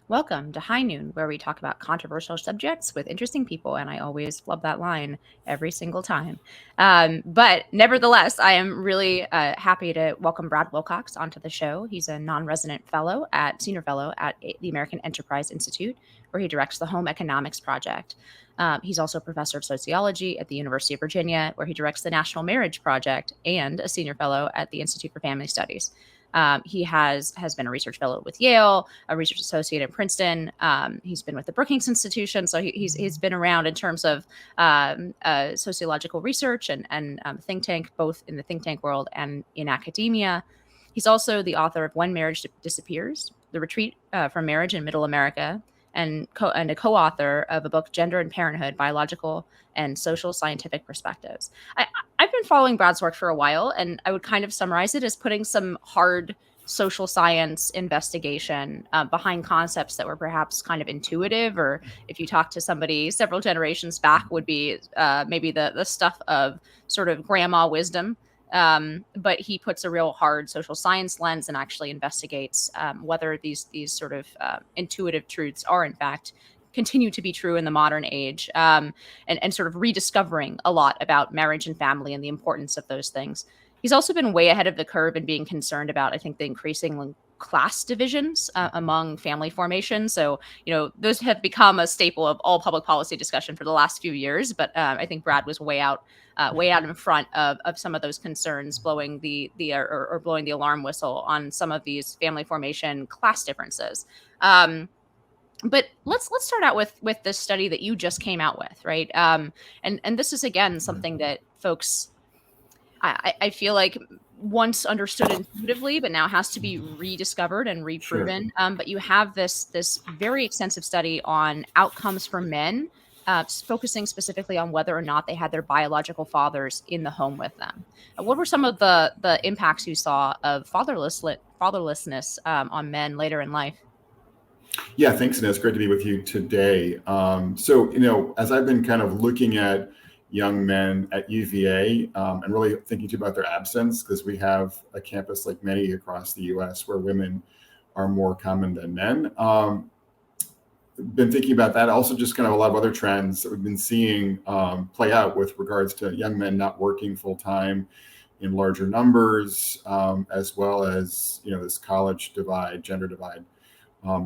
Welcome to High Noon, where we talk about controversial subjects with interesting people, and I always love that line every single time. But nevertheless, I am really happy to welcome Brad Wilcox onto the show. He's a non-resident senior fellow at the American Enterprise Institute, where he directs the Home Economics Project. He's also a professor of sociology at the University of Virginia, where he directs the National Marriage Project, and a senior fellow at the Institute for Family Studies. He has been a research fellow with Yale, a research associate at Princeton. He's been with the Brookings Institution, so he's been around in terms of sociological research and think tank, both in the think tank world and in academia. He's also the author of When Marriage Disappears: The Retreat from Marriage in Middle America, and a co-author of a book, Gender and Parenthood: Biological and Social Scientific Perspectives. I've been following Brad's work for a while, and I would kind of summarize it as putting some hard social science investigation behind concepts that were perhaps kind of intuitive, or if you talk to somebody several generations back, would be maybe the stuff of sort of grandma wisdom. But he puts a real hard social science lens and actually investigates whether these sort of intuitive truths are in fact continue to be true in the modern age, and sort of rediscovering a lot about marriage and family and the importance of those things. He's also been way ahead of the curve in being concerned about, I think, the increasing class divisions among family formation. So, those have become a staple of all public policy discussion for the last few years. But I think Brad was way out in front of some of those concerns, blowing or blowing the alarm whistle on some of these family formation class differences. But let's start out with this study that you just came out with, right? And this is again something that folks, I feel like, once understood intuitively, but now has to be rediscovered and reproven. Sure. But you have this very extensive study on outcomes for men, focusing specifically on whether or not they had their biological fathers in the home with them. What were some of the impacts you saw of fatherlessness on men later in life? Yeah, thanks, and it's great to be with you today. As I've been kind of looking at young men at UVA and really thinking too about their absence, because we have a campus like many across the U.S. where women are more common than men. Been thinking about that. Also, just kind of a lot of other trends that we've been seeing play out with regards to young men not working full time in larger numbers, as well as this college divide, gender divide.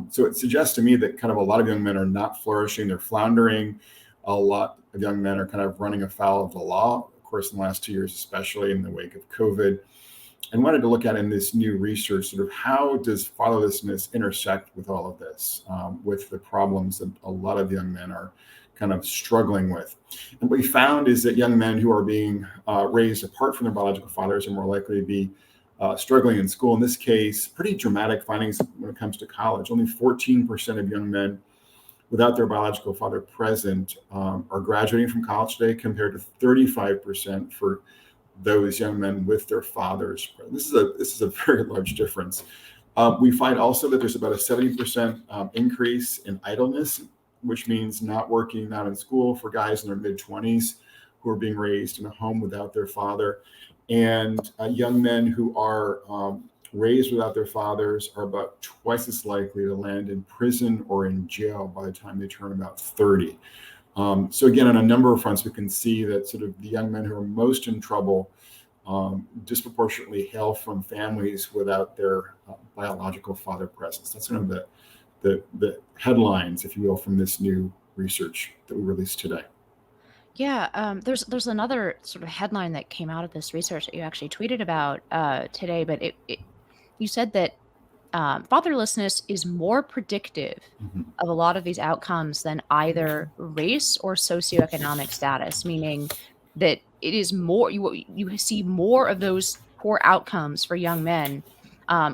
So it suggests to me that kind of a lot of young men are not flourishing, they're floundering. A lot of young men are kind of running afoul of the law, of course, in the last 2 years, especially in the wake of COVID. And wanted to look at in this new research, sort of how does fatherlessness intersect with all of this, with the problems that a lot of young men are kind of struggling with. And what we found is that young men who are being raised apart from their biological fathers are more likely to be struggling in school. In this case, pretty dramatic findings when it comes to college. Only 14% of young men without their biological father present are graduating from college today, compared to 35% for those young men with their fathers. This is a very large difference. We find also that there's about a 70% increase in idleness, which means not working, not in school, for guys in their mid-20s who are being raised in a home without their father. And young men who are raised without their fathers are about twice as likely to land in prison or in jail by the time they turn about 30. So again, on a number of fronts, we can see that sort of the young men who are most in trouble disproportionately hail from families without their biological father presence. That's kind of the headlines, if you will, from this new research that we released today. Yeah, there's another sort of headline that came out of this research that you actually tweeted about today, but you said that fatherlessness is more predictive Mhm. of a lot of these outcomes than either race or socioeconomic status, meaning that it is more, you see more of those poor outcomes for young men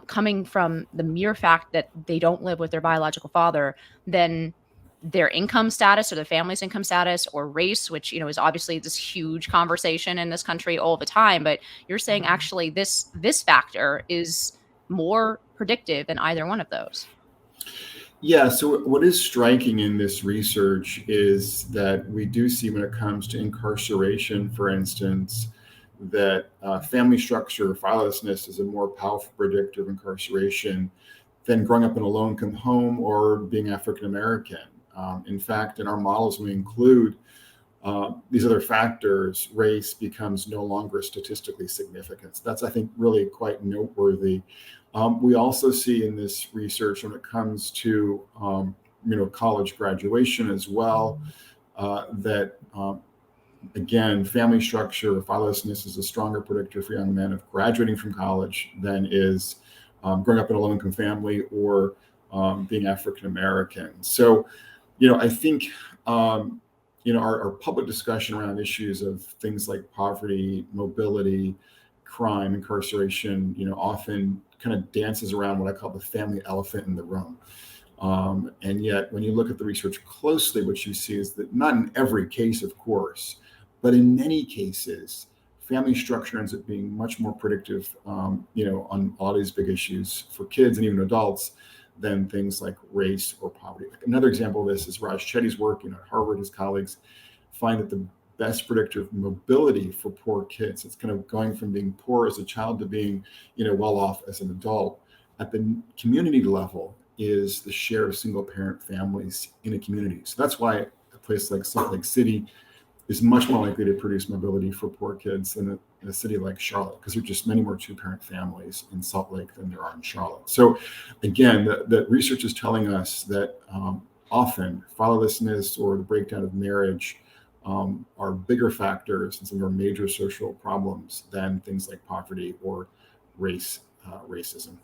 coming from the mere fact that they don't live with their biological father than their income status or their family's income status or race, which is obviously this huge conversation in this country all the time. But you're saying actually this factor is more predictive than either one of those. Yeah, so what is striking in this research is that we do see, when it comes to incarceration, for instance, that family structure, fatherlessness is a more powerful predictor of incarceration than growing up in a low-income home or being African American. In fact, in our models, we include these other factors. Race becomes no longer statistically significant. That's, I think, really quite noteworthy. We also see in this research, when it comes to college graduation as well, that again, family structure, fatherlessness is a stronger predictor for young men of graduating from college than is growing up in a low-income family or being African American. So, I think our public discussion around issues of things like poverty, mobility, crime, incarceration, often kind of dances around what I call the family elephant in the room. And yet, when you look at the research closely, what you see is that not in every case, of course, but in many cases, family structure ends up being much more predictive, on a lot of these big issues for kids and even adults than things like race or poverty. Another example of this is Raj Chetty's work. At Harvard, his colleagues find that the best predictor of mobility for poor kids, it's kind of going from being poor as a child to being, well off as an adult at the community level, is the share of single parent families in a community. So that's why a place like Salt Lake City is much more likely to produce mobility for poor kids than a city like Charlotte, because there are just many more two-parent families in Salt Lake than there are in Charlotte. So again, the research is telling us that often fatherlessness or the breakdown of marriage are bigger factors and some of our major social problems than things like poverty or racism.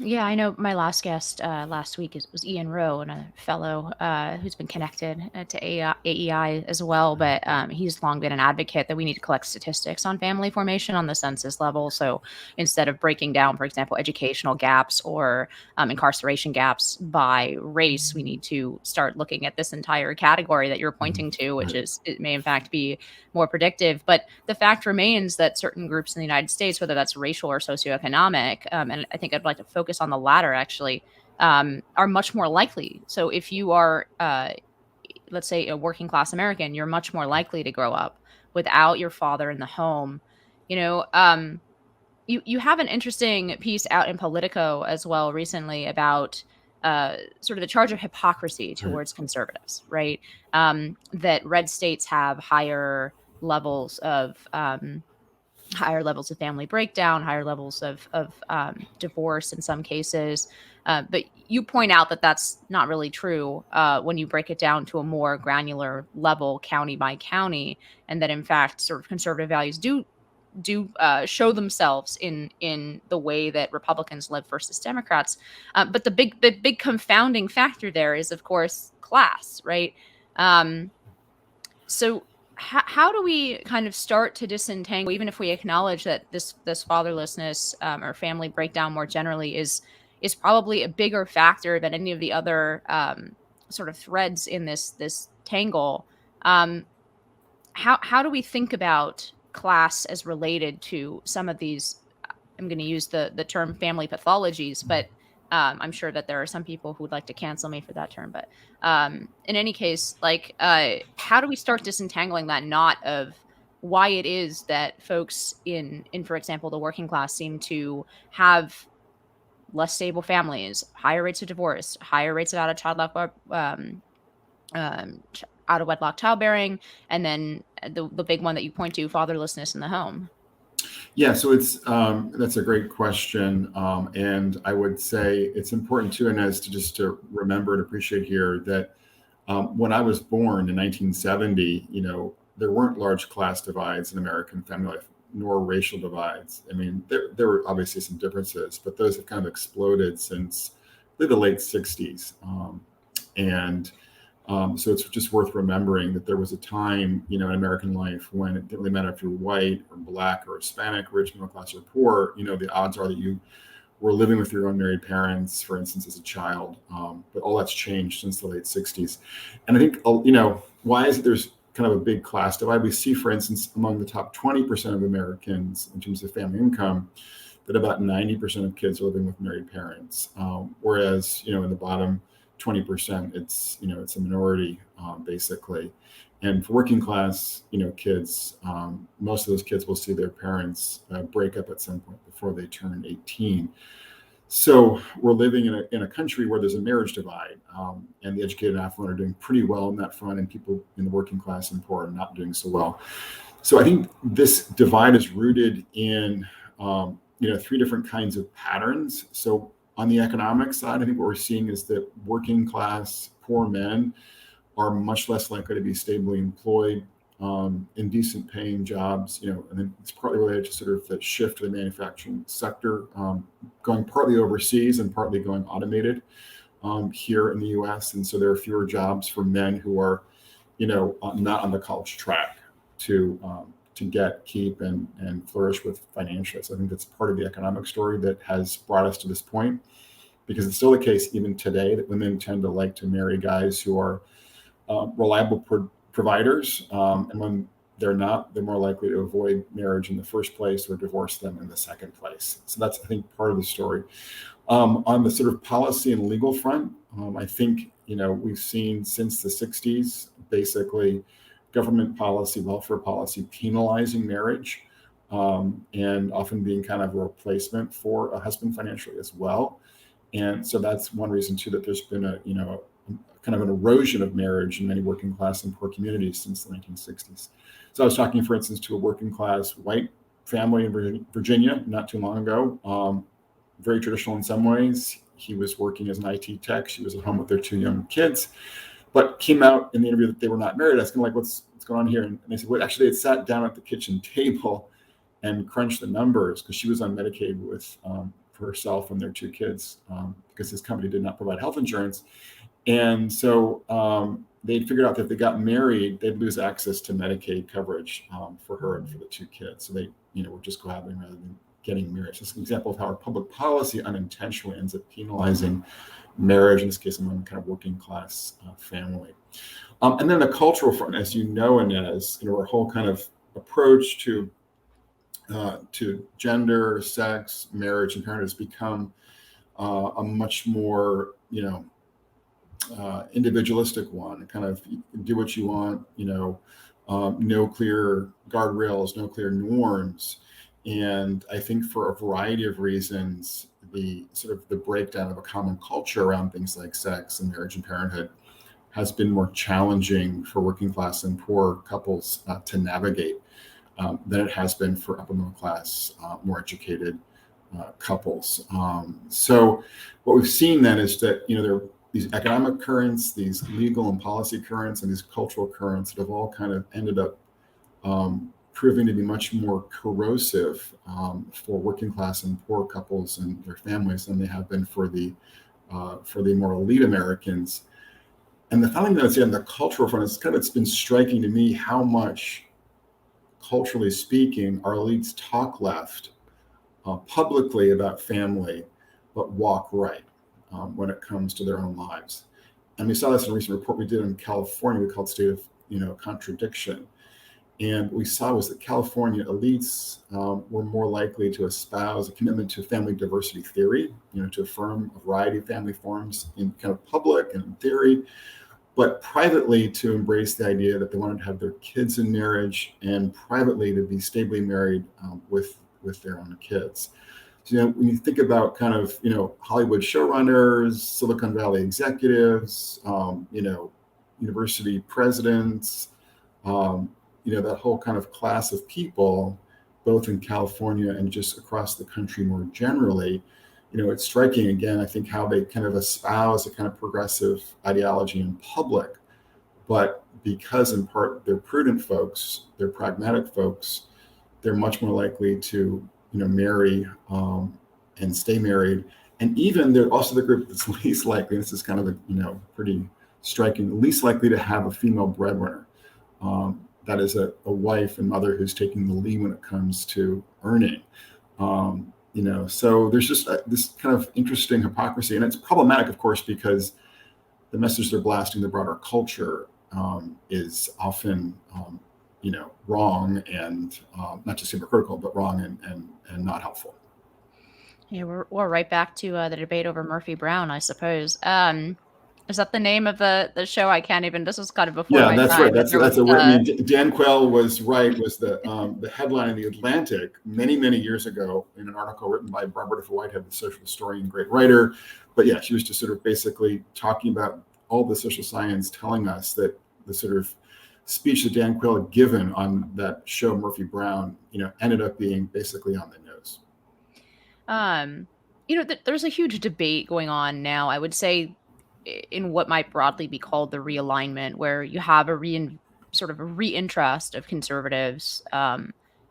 Yeah, I know my last guest last week was Ian Rowe, and a fellow who's been connected to AEI as well. But he's long been an advocate that we need to collect statistics on family formation on the census level. So instead of breaking down, for example, educational gaps or incarceration gaps by race, we need to start looking at this entire category that you're pointing to, which is, it may in fact be more predictive. But the fact remains that certain groups in the United States, whether that's racial or socioeconomic, and I think I'd like to focus on the latter actually, are much more likely. So if you are, let's say, a working class American, you're much more likely to grow up without your father in the home. You have an interesting piece out in Politico as well recently about sort of the charge of hypocrisy towards conservatives, right? That red states have higher levels of family breakdown, higher levels of divorce in some cases. But you point out that that's not really true when you break it down to a more granular level, county by county, and that in fact, sort of conservative values do show themselves in the way that Republicans live versus Democrats. But the big confounding factor there is, of course, class, right? So how do we kind of start to disentangle, even if we acknowledge that this fatherlessness or family breakdown more generally is probably a bigger factor than any of the other sort of threads in this tangle? How do we think about class as related to some of these? I'm going to use the term family pathologies, but I'm sure that there are some people who would like to cancel me for that term. But in any case, how do we start disentangling that knot of why it is that folks in, for example, the working class seem to have less stable families, higher rates of divorce, higher rates of out of wedlock childbearing, and then the big one that you point to, fatherlessness in the home? Yeah, so that's a great question, and I would say it's important too, Inez, to remember and appreciate here that when I was born in 1970, there weren't large class divides in American family life, nor racial divides. I mean, there were obviously some differences, but those have kind of exploded since the late 60s, and so it's just worth remembering that there was a time, in American life when it didn't really matter if you're white or black or Hispanic, rich, middle class, or poor. The odds are that you were living with your unmarried parents, for instance, as a child. But all that's changed since the late 60s. And I think, why is it there's kind of a big class divide? We see, for instance, among the top 20% of Americans in terms of family income, that about 90% of kids are living with married parents. Whereas, in the bottom 20%, it's a minority, basically. And for working class, kids, most of those kids will see their parents break up at some point before they turn 18. So we're living in a country where there's a marriage divide, and the educated and affluent are doing pretty well on that front, and people in the working class and poor are not doing so well. So I think this divide is rooted in three different kinds of patterns. So on the economic side, I think what we're seeing is that working class poor men are much less likely to be stably employed in decent paying jobs, and then it's partly related to sort of the shift to the manufacturing sector, going partly overseas and partly going automated here in the US. And so there are fewer jobs for men who are, not on the college track to get, keep, and flourish with financially. So I think that's part of the economic story that has brought us to this point, because it's still the case even today that women tend to like to marry guys who are reliable providers, and when they're not, they're more likely to avoid marriage in the first place or divorce them in the second place. So that's, I think, part of the story. On the sort of policy and legal front, I think, we've seen since the 60s, basically government policy, welfare policy, penalizing marriage, and often being kind of a replacement for a husband financially as well. And so that's one reason too that there's been a kind of an erosion of marriage in many working class and poor communities since the 1960s. So I was talking, for instance, to a working class white family in Virginia not too long ago, very traditional in some ways. He was working as an IT tech. She was at home with their two young kids, but came out in the interview that they were not married. I was kind of like, what's going on here? And they said, well, actually, they had sat down at the kitchen table and crunched the numbers because she was on Medicaid for herself and their two kids, because his company did not provide health insurance. And so they figured out that if they got married, they'd lose access to Medicaid coverage for her and for the two kids. So they, would just cohabiting rather than getting married. So it's an example of how our public policy unintentionally ends up penalizing marriage, in this case, among kind of working class family. And then the cultural front, as you know, Inez, our whole kind of approach to gender, sex, marriage, and parenthood has become a much more, individualistic one. Kind of do what you want, no clear guardrails, no clear norms. And I think for a variety of reasons, the sort of the breakdown of a common culture around things like sex and marriage and parenthood has been more challenging for working class and poor couples to navigate than it has been for upper middle class, more educated couples. So what we've seen then is that, there are these economic currents, these legal and policy currents, and these cultural currents that have all kind of ended up proving to be much more corrosive for working class and poor couples and their families than they have been for the more elite Americans. And the final thing I would say on the cultural front is it's been striking to me how much, culturally speaking, our elites talk left publicly about family, but walk right when it comes to their own lives. And we saw this in a recent report we did in California. We called State of Contradiction. And what we saw was that California elites were more likely to espouse a commitment to family diversity theory, to affirm a variety of family forms in kind of public and in theory, but privately to embrace the idea that they wanted to have their kids in marriage, and privately to be stably married with their own kids. So, when you think about kind of, Hollywood showrunners, Silicon Valley executives, university presidents, that whole kind of class of people, both in California and just across the country more generally, it's striking again, I think, how they kind of espouse a kind of progressive ideology in public, but because in part they're prudent folks, they're pragmatic folks, they're much more likely to, marry and stay married. And even they're also the group that's least likely, this is kind of pretty striking, least likely to have a female breadwinner. That is a wife and mother who's taking the lead when it comes to earning. So there's just this kind of interesting hypocrisy, and it's problematic, of course, because the message they're blasting the broader culture is often, wrong and not just hypocritical, but wrong and not helpful. Yeah, we're right back to the debate over Murphy Brown, I suppose. Is that the name of the show? I can't even. This was kind of before Yeah, my that's time. right. But That's there was that's a. I mean, Dan Quayle was right. Was the headline in the Atlantic many years ago in an article written by Barbara Whitehead, the social historian, great writer. But yeah, she was just sort of basically talking about all the social science telling us that the sort of speech that Dan Quayle had given on that show Murphy Brown, ended up being basically on the nose. There's a huge debate going on now. I would say in what might broadly be called the realignment, where you have sort of a reinterest of conservatives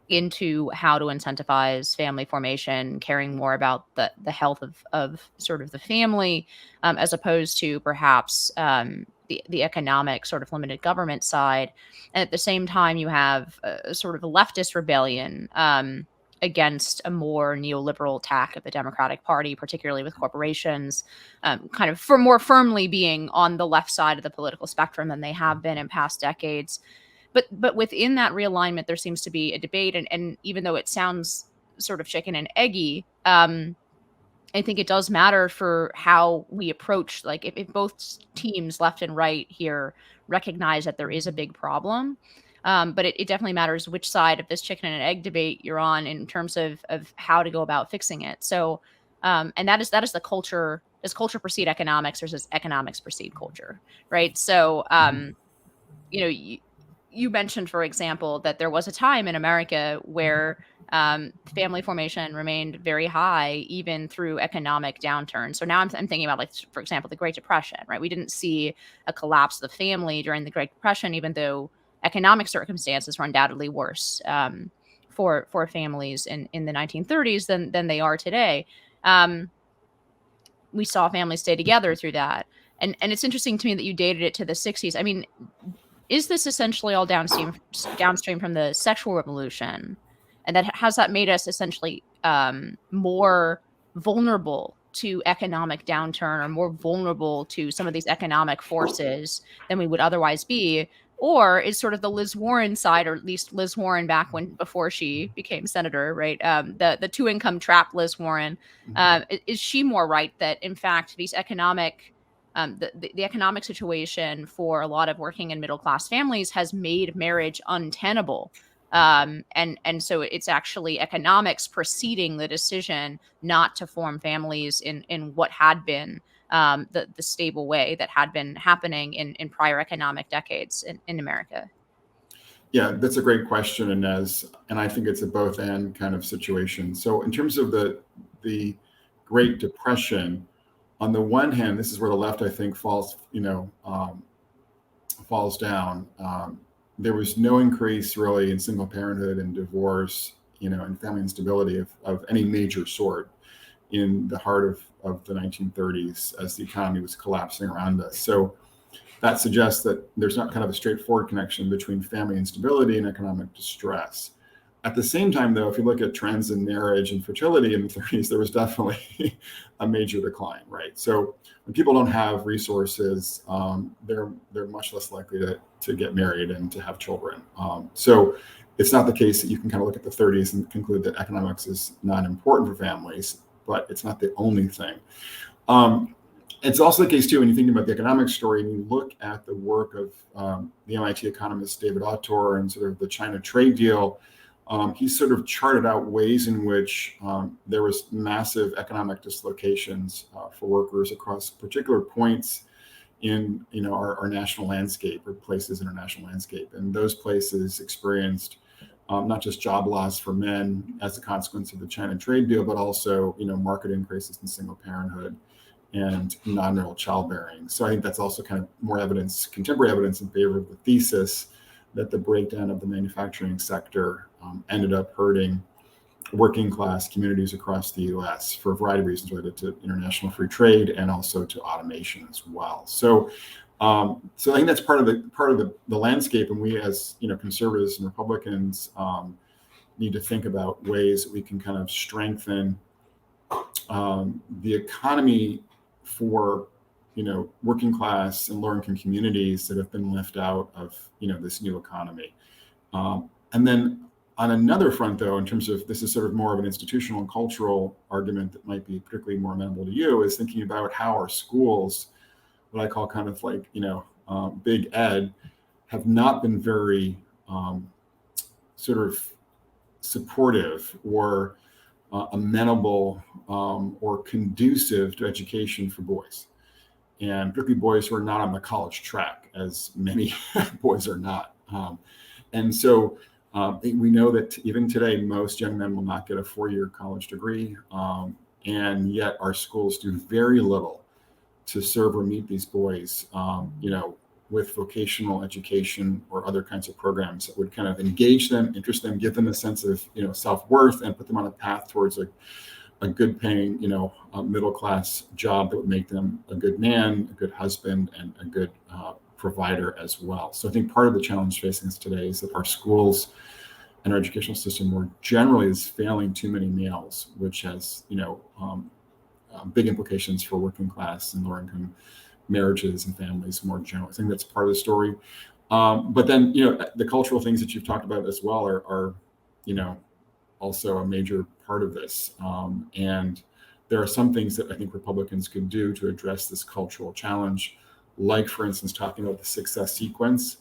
into how to incentivize family formation, caring more about the health of sort of the family, as opposed to perhaps the economic sort of limited government side. And at the same time, you have a sort of a leftist rebellion. Against a more neoliberal attack of the Democratic Party, particularly with corporations, kind of for more firmly being on the left side of the political spectrum than they have been in past decades. But within that realignment, there seems to be a debate, and even though it sounds sort of chicken and eggy, I think it does matter for how we approach, like if both teams, left and right here, recognize that there is a big problem. But it definitely matters which side of this chicken and egg debate you're on in terms of how to go about fixing it. So, and that is the culture. Does culture precede economics, or does economics precede culture? Right. So, you know, you mentioned, for example, that there was a time in America where family formation remained very high, even through economic downturn. So now I'm thinking about, like, for example, the Great Depression, right? We didn't see a collapse of the family during the Great Depression, even though economic circumstances were undoubtedly worse for families in the 1930s than they are today. Um, we saw families stay together through that. And it's interesting to me that you dated it to the 60s. I mean, is this essentially all downstream from the sexual revolution? And that has that made us essentially more vulnerable to economic downturn, or more vulnerable to some of these economic forces than we would otherwise be? Or is sort of the Liz Warren side, or at least Liz Warren back before she became senator, right? The two income trap Liz Warren, is she more right that in fact these economic the economic situation for a lot of working and middle class families has made marriage untenable, and so it's actually economics preceding the decision not to form families in what had been the stable way that had been happening in prior economic decades in America? Yeah, that's a great question, and I think it's a both and kind of situation. So in terms of the Great Depression, on the one hand, this is where the left, I think, falls down. There was no increase really in single parenthood and divorce, and family instability of any major sort in the heart of the 1930s as the economy was collapsing around us. So that suggests that there's not kind of a straightforward connection between family instability and economic distress. At the same time, though, if you look at trends in marriage and fertility in the 30s, there was definitely a major decline, right? So when people don't have resources, they're much less likely to get married and to have children. So it's not the case that you can kind of look at the 30s and conclude that economics is not important for families, but it's not the only thing. It's also the case, too, when you think about the economic story and you look at the work of the MIT economist David Autor and sort of the China trade deal. He sort of charted out ways in which there was massive economic dislocations for workers across particular points in our national landscape, or places in our national landscape. And those places experienced not just job loss for men as a consequence of the China trade deal, but also market increases in single parenthood and non-marital childbearing. So I think that's also kind of more evidence, contemporary evidence, in favor of the thesis that the breakdown of the manufacturing sector ended up hurting working class communities across the U.S. for a variety of reasons related to international free trade and also to automation as well. So I think that's part of the landscape, and we as conservatives and Republicans need to think about ways that we can kind of strengthen the economy for working class and lower income communities that have been left out of this new economy. And then on another front, though, in terms of, this is sort of more of an institutional and cultural argument that might be particularly more amenable to you, is thinking about how our schools what I call kind of like, big ed, have not been very sort of supportive or amenable or conducive to education for boys, and particularly boys who are not on the college track, as many boys are not. And so we know that even today, most young men will not get a 4-year college degree, and yet our schools do very little to serve or meet these boys, with vocational education or other kinds of programs that would kind of engage them, interest them, give them a sense of self-worth, and put them on a path towards a good paying, middle class job that would make them a good man, a good husband, and a good provider as well. So I think part of the challenge facing us today is that our schools and our educational system more generally is failing too many males, which has, big implications for working class and lower income marriages and families more generally. I think that's part of the story. But then, the cultural things that you've talked about as well are also a major part of this. And there are some things that I think Republicans could do to address this cultural challenge, like, for instance, talking about the success sequence,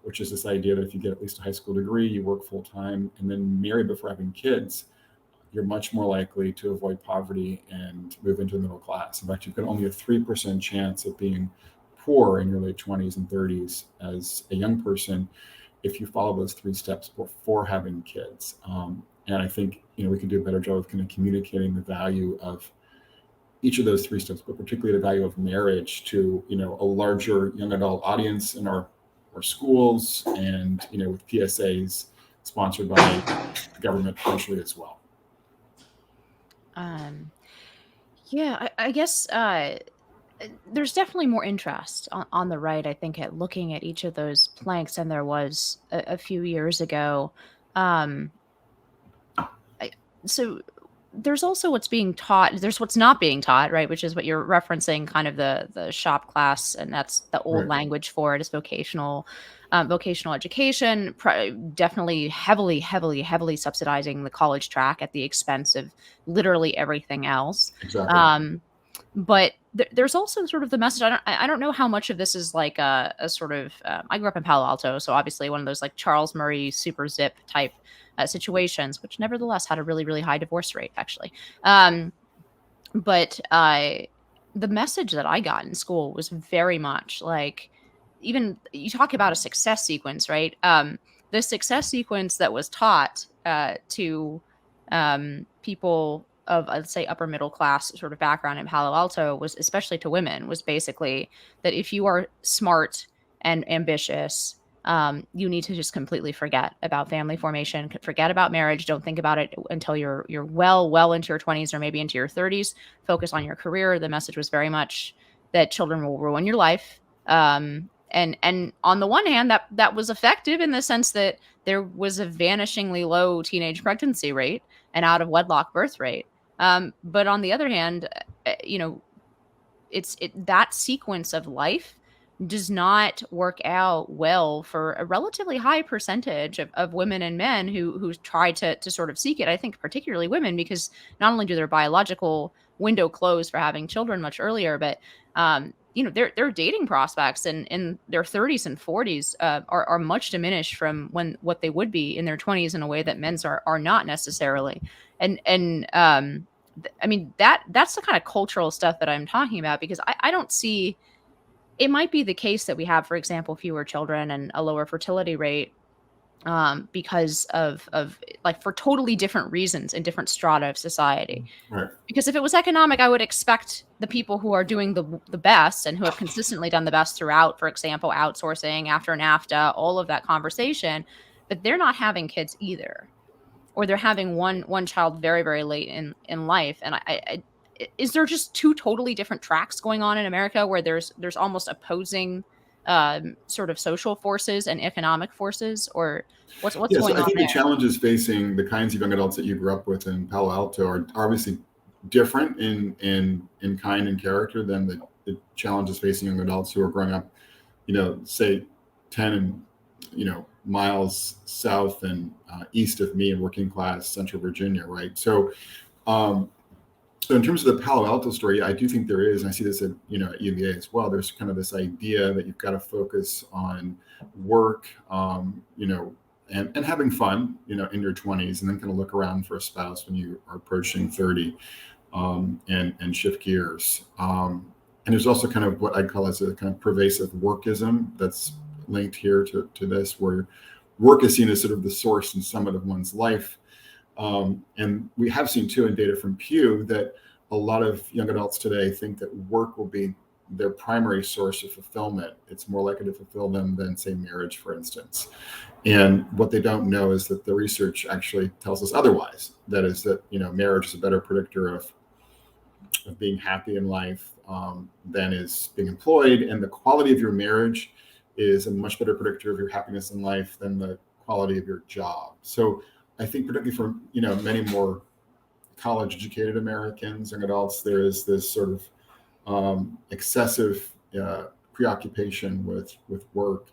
which is this idea that if you get at least a high school degree, you work full time, and then marry before having kids, you're much more likely to avoid poverty and move into the middle class. In fact, you've got only a 3% chance of being poor in your late 20s and 30s as a young person if you follow those 3 steps before having kids. And I think we can do a better job of kind of communicating the value of each of those 3 steps, but particularly the value of marriage to a larger young adult audience in our schools, and with PSAs sponsored by the government potentially as well. Yeah, I guess there's definitely more interest on the right, I think, at looking at each of those planks than there was a few years ago. Um, so there's also what's being taught. There's what's not being taught, right? Which is what you're referencing, kind of the shop class, and that's the old Right. language for it is vocational education. Definitely heavily subsidizing the college track at the expense of literally everything else. Exactly. But there's also sort of the message. I don't know how much of this is like a sort of. I grew up in Palo Alto, so obviously one of those like Charles Murray super zip type situations, which nevertheless had a really high divorce rate actually. But the message that I got in school was very much like, even you talk about a success sequence, right? The success sequence that was taught to people of, let's say, upper middle class sort of background in Palo Alto, was especially to women, was basically that if you are smart and ambitious, you need to just completely forget about family formation, forget about marriage. Don't think about it until you're well into your 20s or maybe into your 30s. Focus on your career. The message was very much that children will ruin your life. And on the one hand, that was effective in the sense that there was a vanishingly low teenage pregnancy rate and out of wedlock birth rate. But on the other hand, that sequence of life does not work out well for a relatively high percentage of women and men who try to sort of seek it. I think particularly women, because not only do their biological window close for having children much earlier, but their dating prospects in their 30s and 40s are much diminished from what they would be in their 20s, in a way that men's are not necessarily. I mean, that's the kind of cultural stuff that I'm talking about, because I don't see. It might be the case that we have, for example, fewer children and a lower fertility rate because of like for totally different reasons in different strata of society. Right. Because if it was economic, I would expect the people who are doing the best and who have consistently done the best throughout, for example, outsourcing, after NAFTA, all of that conversation, but they're not having kids either, or they're having one child very late in life. And I is there just 2 totally different tracks going on in America where there's almost opposing sort of social forces and economic forces, or what's Yeah, going so I on think there? the challenges facing the kinds of young adults that you grew up with in Palo Alto are obviously different in kind and character than the challenges facing young adults who are growing up, say 10 and miles south and east of me in working class Central Virginia, right? So So in terms of the Palo Alto story, I do think there is, and I see this at at UVA as well. There's kind of this idea that you've got to focus on work, and having fun, in your 20s, and then kind of look around for a spouse when you are approaching 30, and shift gears. And there's also kind of what I'd call as a kind of pervasive workism that's linked here to this, where work is seen as sort of the source and summit of one's life. And we have seen too in data from Pew that a lot of young adults today think that work will be their primary source of fulfillment. It's more likely to fulfill them than, say, marriage, for instance. And what they don't know is that the research actually tells us otherwise. That is that, marriage is a better predictor of being happy in life than is being employed. And the quality of your marriage is a much better predictor of your happiness in life than the quality of your job. So I think particularly for, many more college educated Americans, young adults, there is this sort of excessive preoccupation with work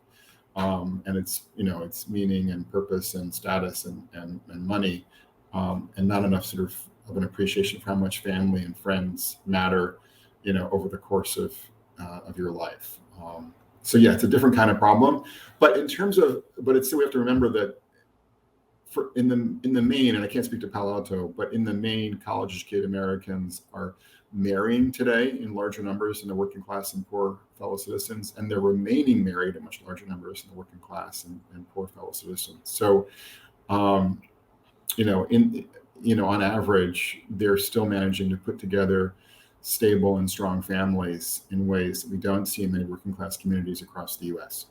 and its meaning and purpose and status and money, and not enough sort of an appreciation for how much family and friends matter, over the course of your life. So yeah, it's a different kind of problem, but it's still, we have to remember that in the main, and I can't speak to Palo Alto, but in the main, college educated Americans are marrying today in larger numbers in the working class and poor fellow citizens, and they're remaining married in much larger numbers in the working class and poor fellow citizens. So, on average, they're still managing to put together stable and strong families in ways that we don't see in many working class communities across the U.S.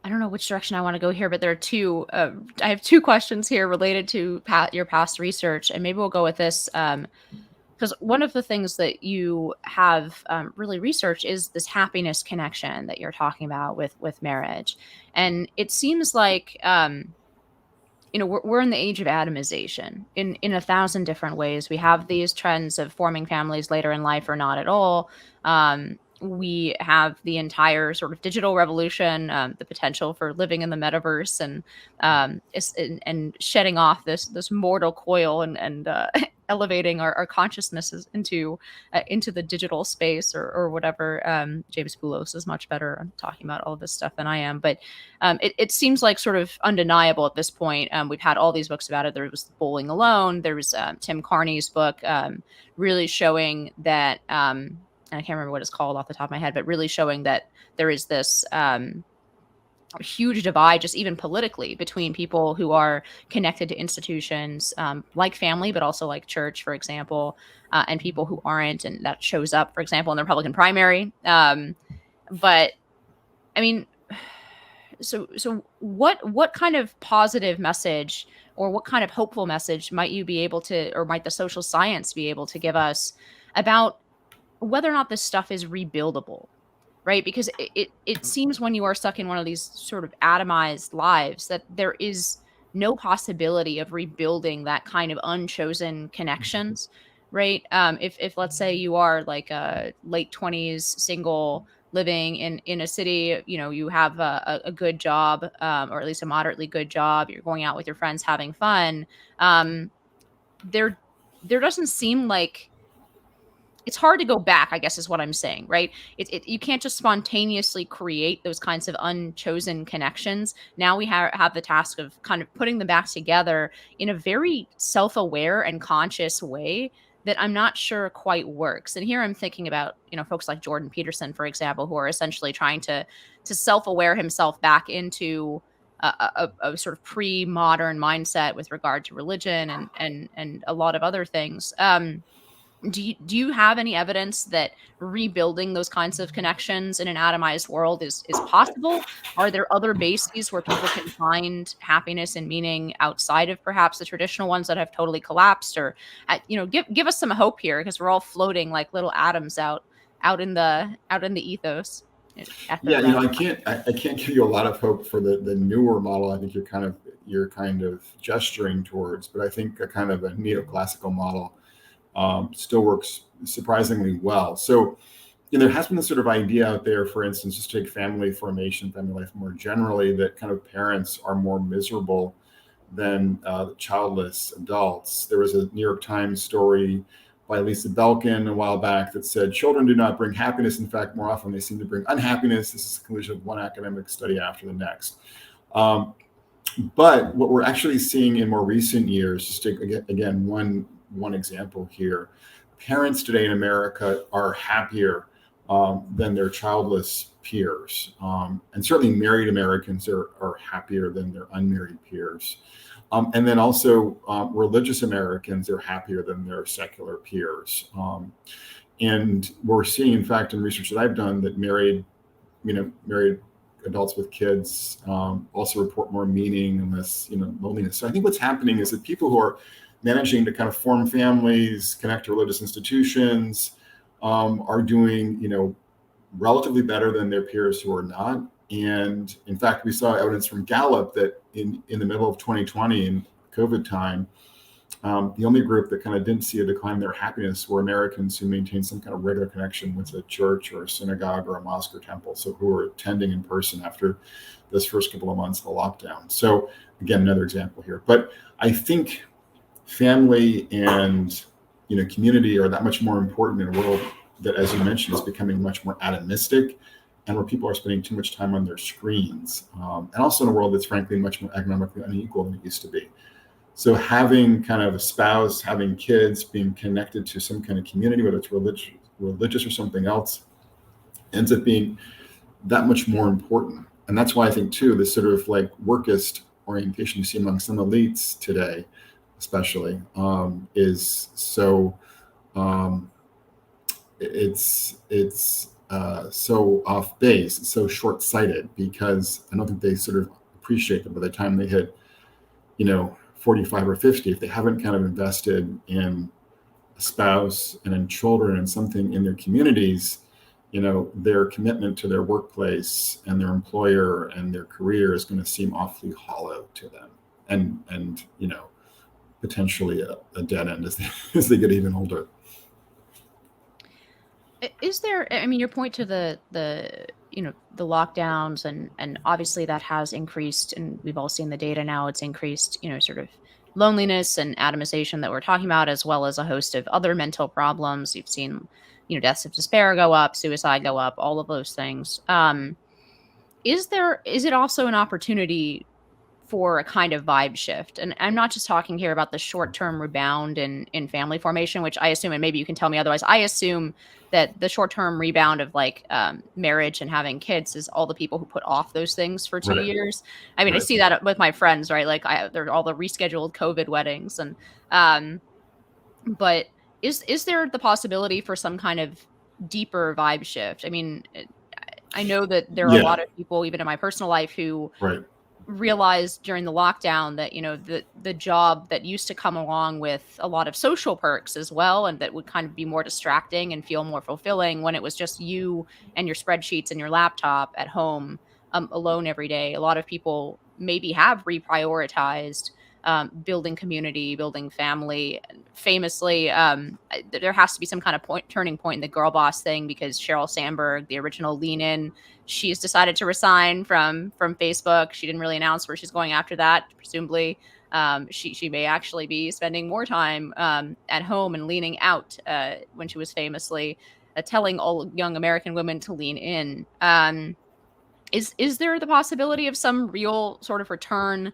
I don't know which direction I want to go here, but there are two. I have two questions here related to your past research, and maybe we'll go with this because one of the things that you have really researched is this happiness connection that you're talking about with marriage, and it seems like we're in the age of atomization in 1,000 different ways. We have these trends of forming families later in life or not at all. We have the entire sort of digital revolution, the potential for living in the metaverse and shedding off this mortal coil and elevating our consciousnesses into the digital space or whatever. James Poulos is much better at talking about all this stuff than I am, but it seems like sort of undeniable at this point. We've had all these books about it. There was Bowling Alone. There was Tim Carney's book really showing that and I can't remember what it's called off the top of my head, but really showing that there is this huge divide, just even politically, between people who are connected to institutions like family, but also like church, for example, and people who aren't. And that shows up, for example, in the Republican primary. But I mean, so what kind of positive message or what kind of hopeful message might you be able to, or might the social science be able to give us about whether or not this stuff is rebuildable, right? Because it seems when you are stuck in one of these sort of atomized lives that there is no possibility of rebuilding that kind of unchosen connections, right? If let's say you are like a late 20s single living in a city, you have a good job, or at least a moderately good job, you're going out with your friends having fun, there doesn't seem like it's hard to go back, I guess is what I'm saying, right? You can't just spontaneously create those kinds of unchosen connections. Now we have the task of kind of putting them back together in a very self-aware and conscious way that I'm not sure quite works. And here I'm thinking about, folks like Jordan Peterson, for example, who are essentially trying to self-aware himself back into a sort of pre-modern mindset with regard to religion and a lot of other things. Do you have any evidence that rebuilding those kinds of connections in an atomized world is possible? Are there other bases where people can find happiness and meaning outside of perhaps the traditional ones that have totally collapsed? Or, give us some hope here, because we're all floating like little atoms out in the ethos. Yeah, I can't give you a lot of hope for the newer model. I think you're kind of gesturing towards, but I think a kind of a neoclassical model still works surprisingly well. So, there has been this sort of idea out there, for instance, just take family formation, family life more generally, that kind of parents are more miserable than childless adults. There was a New York Times story by Lisa Belkin a while back that said children do not bring happiness. In fact, more often they seem to bring unhappiness. This is the conclusion of one academic study after the next. But what we're actually seeing in more recent years, just to, again, one example here, parents today in America are happier than their childless peers. And certainly married Americans are happier than their unmarried peers. And then also religious Americans are happier than their secular peers. And we're seeing, in fact, in research that I've done, that married adults with kids also report more meaning and less, loneliness. So I think what's happening is that people who are managing to kind of form families, connect to religious institutions, are doing, relatively better than their peers who are not. And in fact, we saw evidence from Gallup that in the middle of 2020, in COVID time, the only group that kind of didn't see a decline in their happiness were Americans who maintained some kind of regular connection with a church or a synagogue or a mosque or temple, so who were attending in person after this first couple of months of the lockdown. So again, another example here. But I think family and community are that much more important in a world that, as you mentioned, is becoming much more atomistic, and where people are spending too much time on their screens, and also in a world that's frankly much more economically unequal than it used to be. So having kind of a spouse, having kids, being connected to some kind of community, whether it's religious or something else, ends up being that much more important. And that's why I think too, this sort of like workist orientation you see among some elites today, especially, is so it's so off base, it's so short-sighted, because I don't think they sort of appreciate that by the time they hit 45 or 50, if they haven't kind of invested in a spouse and in children and something in their communities, their commitment to their workplace and their employer and their career is going to seem awfully hollow to them, and potentially a dead end as they get even older. Is there, your point to the lockdowns, and obviously that has increased, and we've all seen the data now, it's increased, sort of loneliness and atomization that we're talking about, as well as a host of other mental problems. You've seen, deaths of despair go up, suicide go up, all of those things. Is it also an opportunity for a kind of vibe shift? And I'm not just talking here about the short-term rebound in family formation, which I assume, and maybe you can tell me otherwise, I assume that the short-term rebound of marriage and having kids is all the people who put off those things for 2 years. I mean, right. I see that with my friends, right? There are all the rescheduled COVID weddings, and but is there the possibility for some kind of deeper vibe shift? I mean, I know that there are a lot of people, even in my personal life, who realized during the lockdown that the job that used to come along with a lot of social perks as well, and that would kind of be more distracting and feel more fulfilling when it was just you and your spreadsheets and your laptop at home, alone every day. A lot of people maybe have reprioritized building community, building family. Famously, there has to be some kind of turning point in the girl boss thing, because Sheryl Sandberg, the original Lean In, she's decided to resign from Facebook. She didn't really announce where she's going after that. Presumably, she may actually be spending more time at home and leaning out, when she was famously telling all young American women to lean in. Is there the possibility of some real sort of return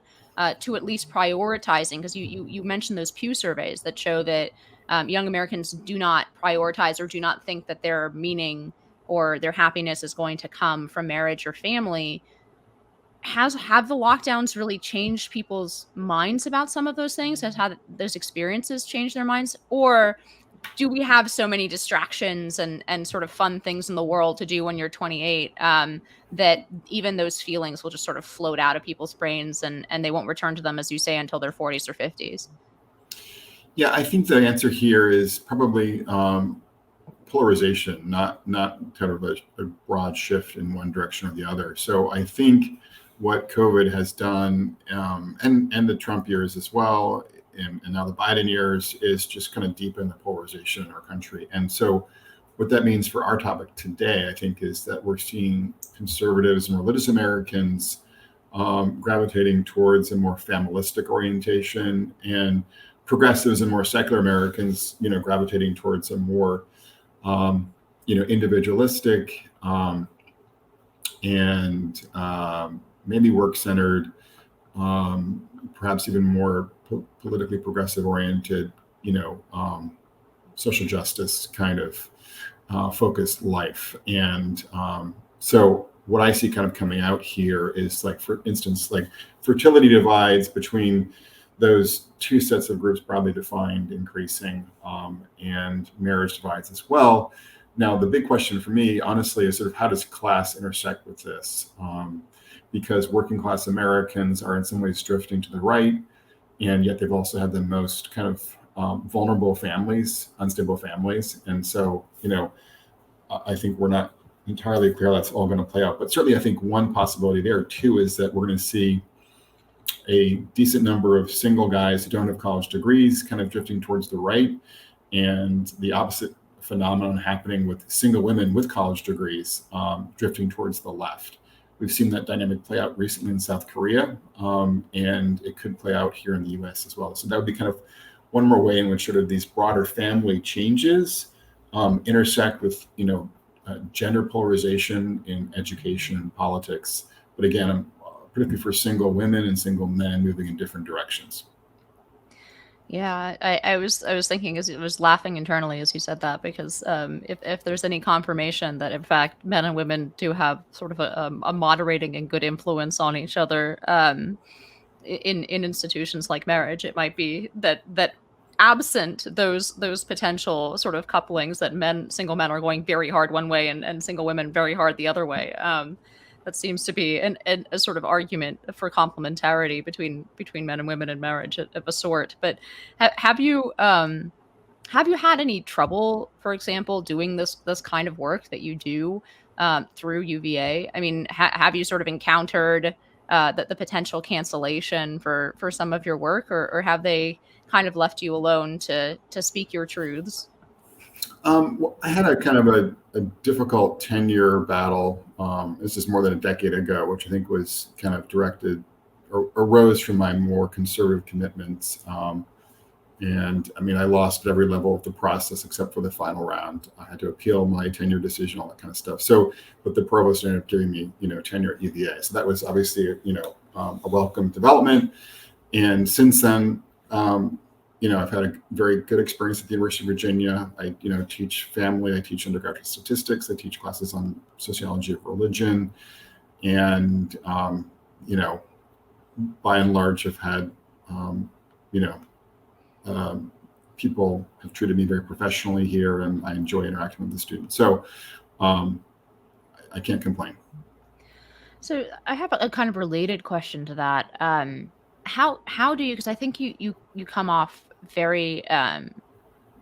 to at least prioritizing? Because you mentioned those Pew surveys that show that young Americans do not prioritize or do not think that their meaning or their happiness is going to come from marriage or family. Have the lockdowns really changed people's minds about some of those things? Has had those experiences changed their minds? Or do we have so many distractions and sort of fun things in the world to do when you're 28 that even those feelings will just sort of float out of people's brains, and they won't return to them, as you say, until their 40s or 50s? Yeah, I think the answer here is probably polarization, not kind of a broad shift in one direction or the other. So I think what COVID has done, and the Trump years as well, and now the Biden years, is just kind of deepen the polarization in our country. And so what that means for our topic today, I think, is that we're seeing conservatives and religious Americans gravitating towards a more familistic orientation, and progressives and more secular Americans, gravitating towards a more, individualistic and maybe work-centered, perhaps even more politically progressive oriented, social justice kind of focused life. And so what I see kind of coming out here is, like, for instance, like fertility divides between those two sets of groups broadly defined increasing, and marriage divides as well. Now, the big question for me, honestly, is sort of how does class intersect with this? Because working class Americans are in some ways drifting to the right, and yet they've also had the most kind of vulnerable families, unstable families. And so, I think we're not entirely clear how that's all going to play out. But certainly, I think one possibility there too is that we're going to see a decent number of single guys who don't have college degrees kind of drifting towards the right, and the opposite phenomenon happening with single women with college degrees drifting towards the left. We've seen that dynamic play out recently in South Korea, and it could play out here in the US as well. So that would be kind of one more way in which sort of these broader family changes intersect with, gender polarization in education and politics. But again, particularly for single women and single men moving in different directions. Yeah, I was thinking, as I was laughing internally as you said that, because if there's any confirmation that in fact men and women do have sort of a moderating and good influence on each other in institutions like marriage, it might be that absent those potential sort of couplings, that single men are going very hard one way and single women very hard the other way. That seems to be a sort of argument for complementarity between men and women in marriage of a sort. But have you had any trouble, for example, doing this kind of work that you do through UVA? I mean, have you sort of encountered the potential cancellation for some of your work, or have they kind of left you alone to speak your truths? Well, I had a kind of a difficult tenure battle. This is more than a decade ago, which I think was kind of directed or arose from my more conservative commitments. And I mean, I lost at every level of the process except for the final round. I had to appeal my tenure decision, all that kind of stuff. So, but the provost ended up giving me, tenure at UVA. So that was obviously, a welcome development. And since then, I've had a very good experience at the University of Virginia. I, teach family, I teach undergraduate statistics, I teach classes on sociology of religion, and, by and large have had, people have treated me very professionally here, and I enjoy interacting with the students. So I can't complain. So I have a kind of related question to that. How do you? Because I think you come off very,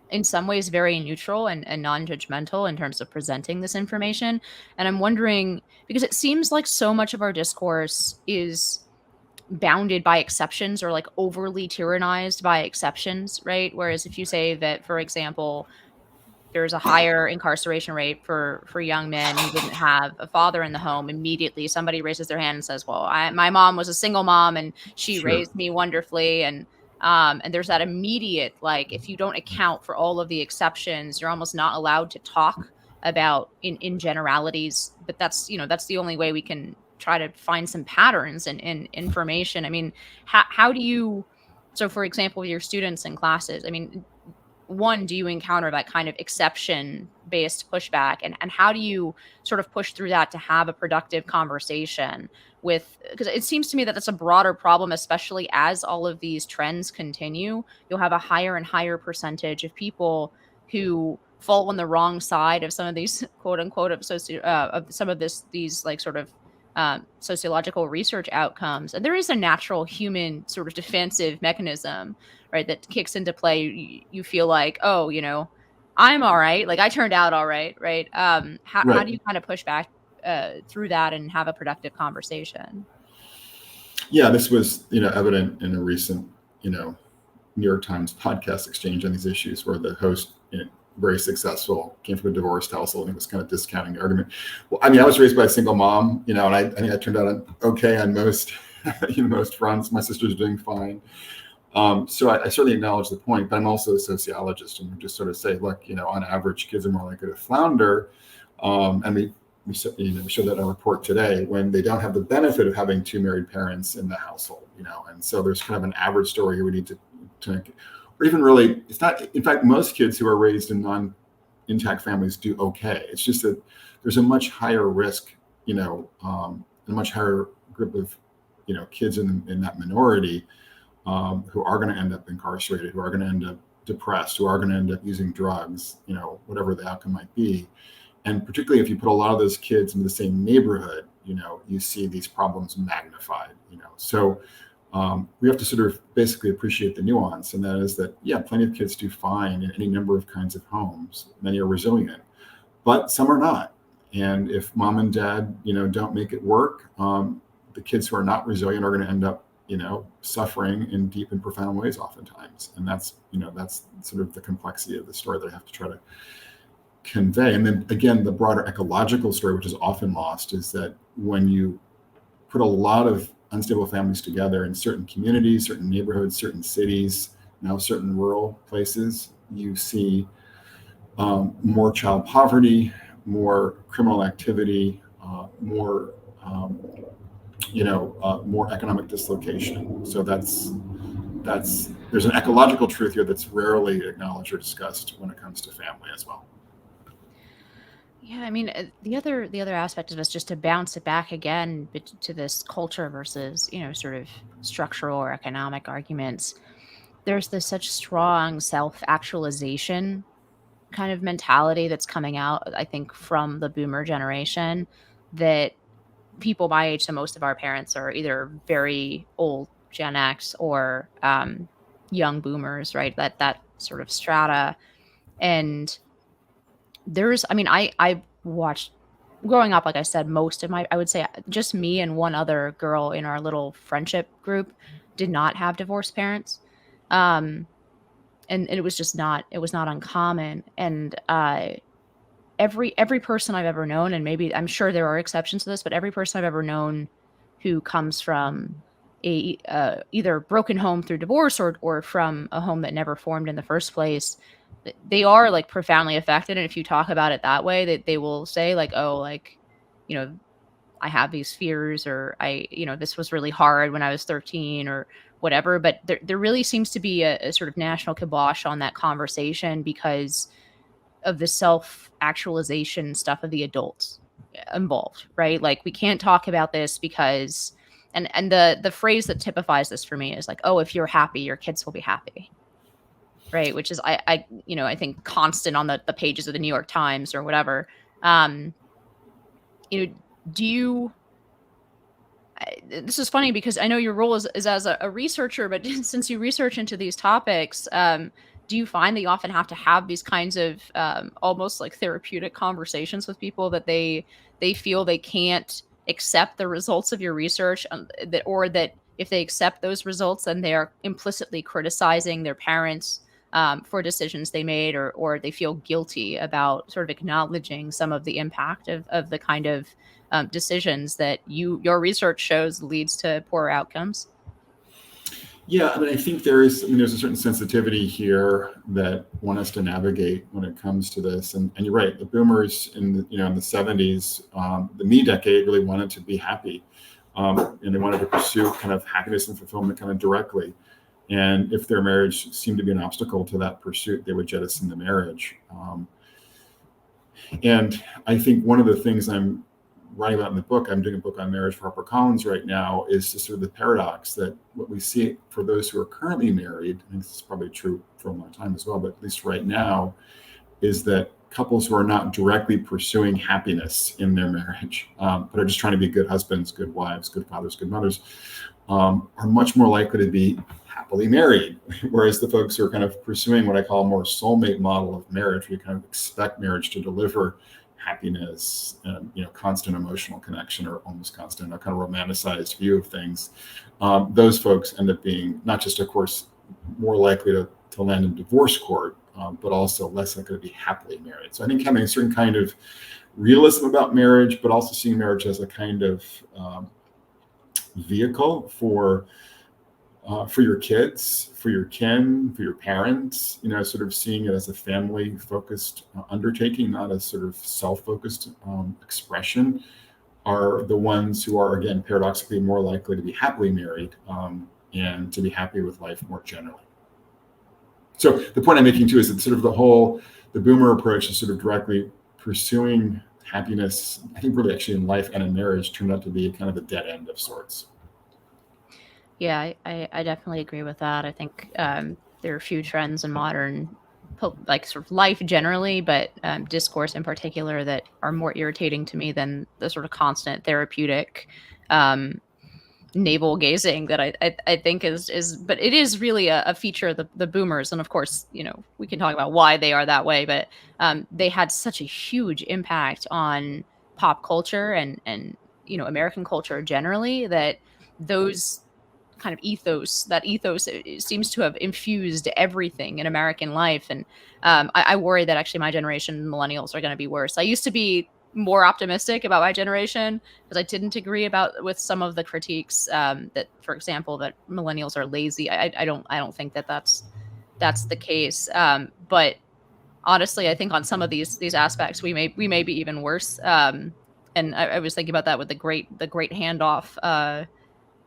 in some ways, very neutral and non-judgmental in terms of presenting this information. And I'm wondering, because it seems like so much of our discourse is bounded by exceptions, or like overly tyrannized by exceptions, right? Whereas if you say that, for example, there's a higher incarceration rate for young men who didn't have a father in the home, immediately somebody raises their hand and says, well, my mom was a single mom and she Sure. raised me wonderfully. And there's that immediate, like, if you don't account for all of the exceptions, you're almost not allowed to talk about in generalities. But that's the only way we can try to find some patterns in information. I mean, how do you, so for example, with your students in classes, I mean, one, do you encounter that kind of exception based pushback, and how do you sort of push through that to have a productive conversation with, because it seems to me that that's a broader problem, especially as all of these trends continue. You'll have a higher and higher percentage of people who fall on the wrong side of some of these quote unquote of some of these like sort of sociological research outcomes. And there is a natural human sort of defensive mechanism, right, that kicks into play. You feel like, oh, I'm all right. Like, I turned out all right. Right. How do you kind of push back through that and have a productive conversation? Yeah, this was, evident in a recent, New York Times podcast exchange on these issues, where the host, very successful, came from a divorced household, and was kind of discounting the argument. Well, I mean, I was raised by a single mom, and I think I turned out okay on most, most fronts. My sister's doing fine. So I certainly acknowledge the point, but I'm also a sociologist, and we just sort of say, look, on average, kids are more likely to flounder. And we showed that in our report today, when they don't have the benefit of having two married parents in the household, and so there's kind of an average story here we need to or even really, it's not, in fact, most kids who are raised in non-intact families do okay. It's just that there's a much higher risk, a much higher group of, kids in that minority who are going to end up incarcerated, who are going to end up depressed, who are going to end up using drugs, whatever the outcome might be. And particularly if you put a lot of those kids in the same neighborhood, you see these problems magnified, So we have to sort of basically appreciate the nuance, and that is that, yeah, plenty of kids do fine in any number of kinds of homes. Many are resilient, but some are not. And if mom and dad, don't make it work, the kids who are not resilient are going to end up, suffering in deep and profound ways oftentimes. And that's sort of the complexity of the story that I have to try to convey. And then again, the broader ecological story, which is often lost, is that when you put a lot of unstable families together in certain communities, certain neighborhoods, certain cities, now certain rural places, you see more child poverty, more criminal activity, more economic dislocation. So there's an ecological truth here that's rarely acknowledged or discussed when it comes to family as well. Yeah, I mean, the other aspect of this, just to bounce it back again to this culture versus, sort of structural or economic arguments. There's this such strong self-actualization kind of mentality that's coming out, I think, from the boomer generation, that people my age, so most of our parents are either very old Gen X or young boomers, right? That sort of strata. And I watched growing up, like I said, I would say just me and one other girl in our little friendship group did not have divorced parents. And it was just not uncommon. And every person I've ever known, and maybe I'm sure there are exceptions to this, but every person I've ever known who comes from a either broken home through divorce or from a home that never formed in the first place, they are like profoundly affected. And if you talk about it that way, that they will say like, oh, like, I have these fears, or this was really hard when I was 13 or whatever. But there really seems to be a sort of national kibosh on that conversation because of the self-actualization stuff of the adults involved, right? Like, we can't talk about this because, and the phrase that typifies this for me is like, oh, if you're happy, your kids will be happy. Right. Which is, I think constant on the pages of the New York Times or whatever. This is funny because I know your role is as a researcher, but since you research into these topics, do you find that you often have to have these kinds of almost like therapeutic conversations with people that they feel they can't accept the results of your research, that if they accept those results, then they are implicitly criticizing their parents for decisions they made, or they feel guilty about sort of acknowledging some of the impact of the kind of decisions that your research shows leads to poorer outcomes? Yeah, I think there's a certain sensitivity here that one has to navigate when it comes to this. And you're right, the boomers in the 70s, the me decade, really wanted to be happy. And they wanted to pursue kind of happiness and fulfillment kind of directly. And if their marriage seemed to be an obstacle to that pursuit, they would jettison the marriage. And I think one of the things I'm writing about in the book, I'm doing a book on marriage for HarperCollins right now, is just sort of the paradox that what we see for those who are currently married, and this is probably true for a long time as well, but at least right now, is that couples who are not directly pursuing happiness in their marriage, but are just trying to be good husbands, good wives, good fathers, good mothers, are much more likely to be happily married. Whereas the folks who are kind of pursuing what I call a more soulmate model of marriage, where you kind of expect marriage to deliver happiness and constant emotional connection, or almost constant, a kind of romanticized view of things, those folks end up being not just, of course, more likely to land in divorce court, but also less likely to be happily married. So I think having a certain kind of realism about marriage, but also seeing marriage as a kind of vehicle for your kids, for your kin, for your parents, sort of seeing it as a family-focused undertaking, not a sort of self-focused expression, are the ones who are, again, paradoxically more likely to be happily married and to be happy with life more generally. So the point I'm making too is that sort of the boomer approach is sort of directly pursuing happiness, I think really actually in life and in marriage, turned out to be kind of a dead end of sorts. Yeah, I definitely agree with that. I think there are a few trends in modern like sort of life generally, but discourse in particular that are more irritating to me than the sort of constant therapeutic navel gazing that I think is but it is really a feature of the boomers. And of course, we can talk about why they are that way, but they had such a huge impact on pop culture and American culture generally, that those kind of that ethos it seems to have infused everything in American life. And I worry that actually my generation, millennials, are going to be worse. I used to be more optimistic about my generation because I didn't agree with some of the critiques that, for example, that millennials are lazy. I don't think that that's the case. But honestly, I think on some of these aspects, we may be even worse. And I was thinking about that with the great handoff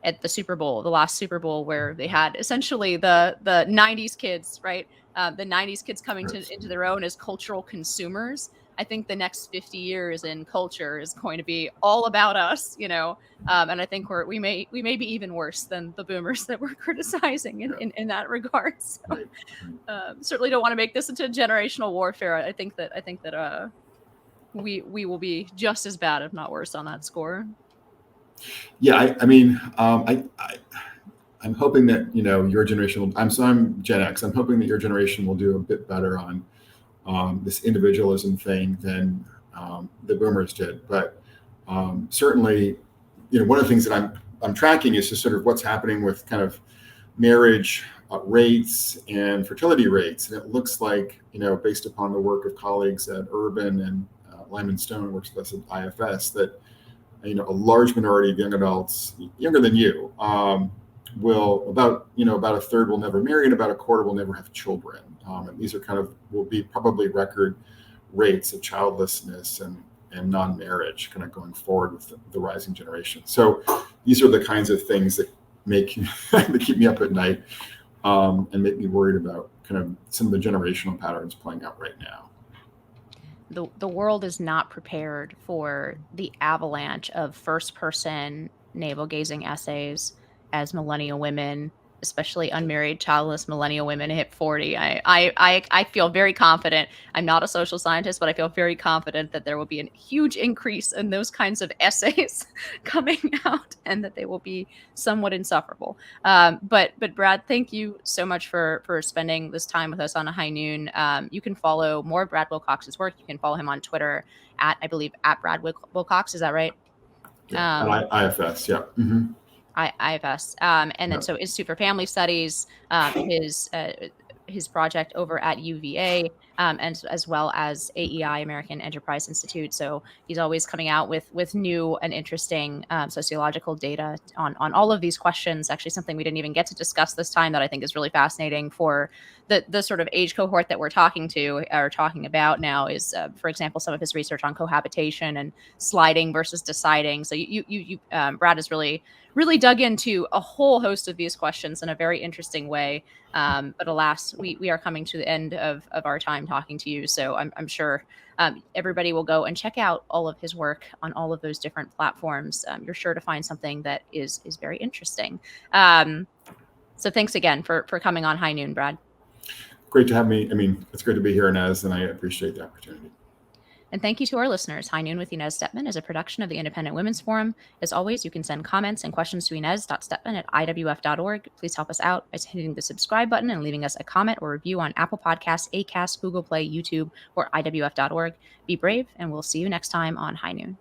at the Super Bowl, the last Super Bowl, where they had essentially the 90s kids, right? The 90s kids coming into their own as cultural consumers. I think the next 50 years in culture is going to be all about us, and I think we may be even worse than the boomers that we're criticizing in that regard. So certainly don't want to make this into generational warfare. I think that we will be just as bad, if not worse, on that score. Yeah, I'm hoping that your generation I'm Gen X. I'm hoping that your generation will do a bit better on this individualism thing than the boomers did. But certainly, one of the things that I'm tracking is just sort of what's happening with kind of marriage rates and fertility rates, and it looks like based upon the work of colleagues at Urban and Lyman Stone works with us at IFS that a large minority of young adults younger than you will about a third will never marry and about a quarter will never have children. And these are will be probably record rates of childlessness and non-marriage kind of going forward with the rising generation. So these are the kinds of things that that keep me up at night and make me worried about kind of some of the generational patterns playing out right now. The world is not prepared for the avalanche of first-person navel-gazing essays as millennial women, especially unmarried, childless millennial women, hit 40. I feel very confident. I'm not a social scientist, but I feel very confident that there will be a huge increase in those kinds of essays coming out, and that they will be somewhat insufferable. But Brad, thank you so much for spending this time with us on a High Noon. You can follow more of Brad Wilcox's work. You can follow him on Twitter at Brad Wilcox. Is that right? Yeah, at IFS. Yeah. Mm-hmm. IFS. And then so Institute for Family Studies, his project over at UVA, and as well as AEI, American Enterprise Institute. So he's always coming out with new and interesting sociological data on all of these questions. Actually, something we didn't even get to discuss this time that I think is really fascinating for the sort of age cohort that we're talking about now is, for example, some of his research on cohabitation and sliding versus deciding. So you Brad has really dug into a whole host of these questions in a very interesting way. But alas, we are coming to the end of our time talking to you. So I'm sure everybody will go and check out all of his work on all of those different platforms. You're sure to find something that is very interesting. So thanks again for coming on High Noon, Brad. Great to have me. It's great to be here, Inez, and I appreciate the opportunity. And thank you to our listeners. High Noon with Inez Stepman is a production of the Independent Women's Forum. As always, you can send comments and questions to inez.stepman@iwf.org. Please help us out by hitting the subscribe button and leaving us a comment or review on Apple Podcasts, Acast, Google Play, YouTube, or iwf.org. Be brave, and we'll see you next time on High Noon.